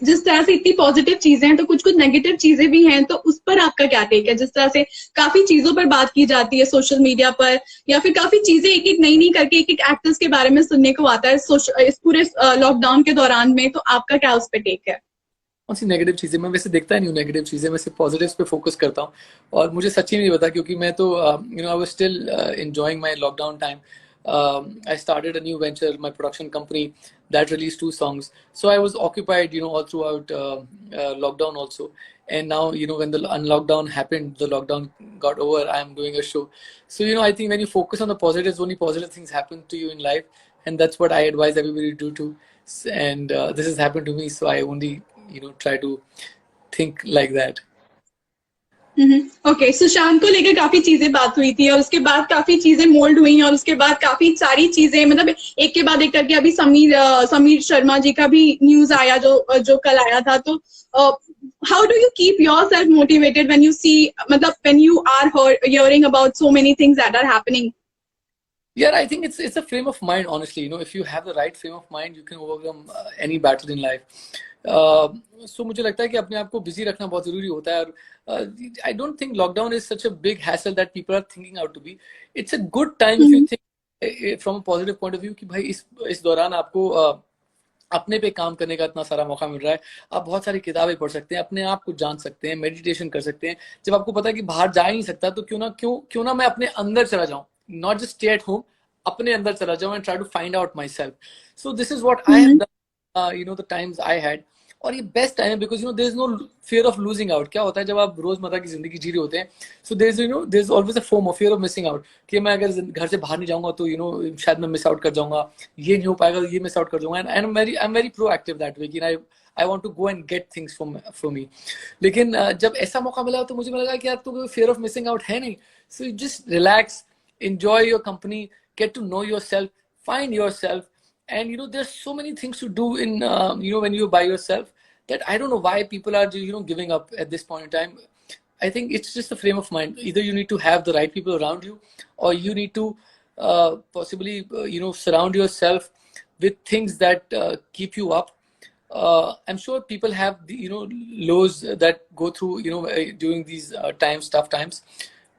जिस तरह से इतनी पॉजिटिव चीजें हैं तो कुछ कुछ नेगेटिव चीजें भी हैं, तो उस पर आपका क्या टेक है? जिस तरह से काफी चीजों पर बात की जाती है सोशल मीडिया पर, या फिर काफी चीजें एक एक नई नई करके एक एक एक्टर्स के बारे में सुनने को आता है इस पूरे लॉकडाउन के दौरान में, तो आपका क्या उस पर टेक है? कौन सी नेगेटिव चीजें, मैं वैसे देखता ही नहीं हूँ नेगेटिव चीजें, मैं सिर्फ पॉजिटिव्स पे फोकस करता हूँ। और मुझे सच्ची नहीं पता, क्योंकि मैं तो I was still enjoying my lockdown time. I started a new venture, my production company that released 2 songs, so I was occupied, all throughout lockdown also. And now, when the unlockdown happened, the lockdown got over, I am doing a show. So, I think when you focus on the positives, only positive things happen to you in life, and that's what I advise everybody to do too. And this has happened to me, so I only try to think like that. Okay, Sushant को लेकर काफी चीजें बात हुई थी और उसके बाद काफी चीजें मोल्ड हुई और उसके बाद काफी सारी चीजें, मतलब एक के बाद एक करके अभी समीर शर्मा जी का भी न्यूज आया जो जो कल आया था। तो how do you keep yourself motivated when you see, मतलब when you are hearing about so many things that are happening? Yeah, I think it's a frame of mind, honestly. If you have the right frame of mind, you can overcome any battle in life. So मुझे लगता है कि अपने आप को busy रखना बहुत जरूरी होता है। और I don't think lockdown is such a big hassle that people are thinking out to be. It's a good time if you think from a positive point of view कि भाई इस दौरान आपको अपने पे काम करने का इतना सारा मौका मिल रहा है। आप बहुत सारी किताबें पढ़ सकते हैं, अपने आप को जान सकते हैं, मेडिटेशन कर सकते हैं। जब आपको पता है कि बाहर जा ही नहीं सकता, तो क्यों ना मैं अपने अंदर चला जाऊं, not just stay at home, अपने अंदर चला जाऊं and try to find out myself. So this is what I have done, the times I had. और ये बेस्ट टाइम है, because there is no fear of losing out. क्या होता है जब आप रोजमर्रा की जिंदगी जी रहे होते हैं, so there is always a FOMO, fear of missing out, कि मैं अगर घर से बाहर नहीं जाऊंगा तो शायद मैं मिस आउट कर जाऊंगा, ये नहीं हो पाएगा, ये मिस आउट कर जाऊंगा। And I am very proactive that way कि I want to go and get things for me. लेकिन जब ऐसा मौका मिला तो मुझे लगा कि यार तो कोई फियर ऑफ मिसिंग आउट है नहीं। So you just relax, enjoy your company, get to know yourself, find yourself. And there's so many things to do in when you're by yourself, that I don't know why people are giving up at this point in time. I think it's just a frame of mind. Either you need to have the right people around you, or you need to possibly surround yourself with things that keep you up. I'm sure people have the lows that go through during these times, tough times.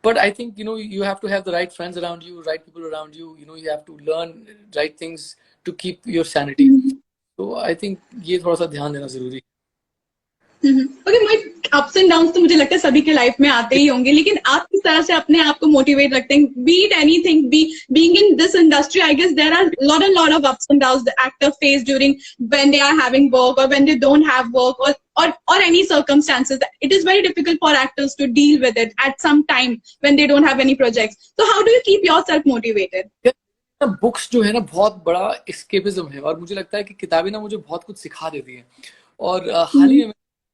But I think you have to have the right friends around you, right people around you. You have to learn right things to keep your sanity. So I think ये थोड़ा सा ध्यान देना जरूरी okay, ups and downs तो मुझे लगता है सभी के लाइफ में आते ही होंगे, लेकिन आप किस तरह से अपने आप को मोटिवेट रखते हैं? Be it anything, being in this industry, I guess there are lot and lot of ups and downs the actor face during when they are having work or when they don't have work, or any circumstances. It is very difficult for actors to deal with it at some time when they don't have any projects. So how do you keep yourself motivated? है। Books जो है ना, बहुत बड़ा escapism है, और मुझे लगता है कि किताबें ना मुझे बहुत कुछ सिखा देती हैं। और हाल ही में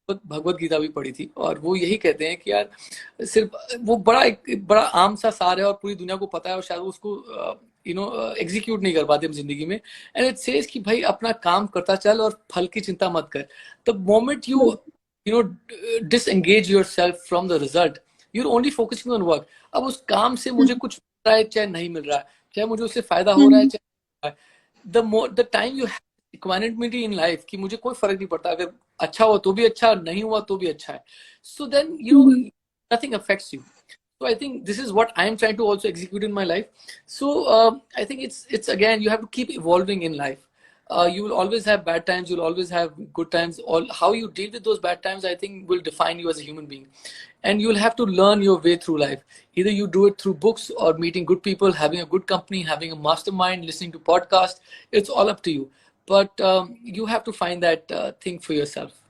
भगवत गीता भी पढ़ी थी, और वो यही कहते हैं कि यार सिर्फ वो एक बड़ा आम सा सार है और पूरी दुनिया को पता है, और शायद उसको एग्जीक्यूट नहीं कर पाते हम जिंदगी में। एंड इट सेज कि भाई अपना काम करता चल और फल की चिंता मत कर। The moment you disengage yourself from the result, you're only focusing on work. अब उस काम से मुझे कुछ मिल रहा है चाहे नहीं मिल रहा है, चाहे मुझे उससे फायदा हो रहा है चाहे, the time you equanimity in life, कि मुझे कोई फर्क नहीं पड़ता, अगर अच्छा हुआ तो भी अच्छा, नहीं हुआ तो भी अच्छा है। So then nothing affects you. So I think this is what I am trying to also execute in my life. So I think it's again, you have to keep evolving in life. You will always have bad times, you'll always have good times. How you deal with those bad times, I think, will define you as a human being. And you'll have to learn your way through life. Either you do it through books, or meeting good people, having a good company, having a mastermind, listening to podcasts. It's all up to you. But you have to find that thing for yourself.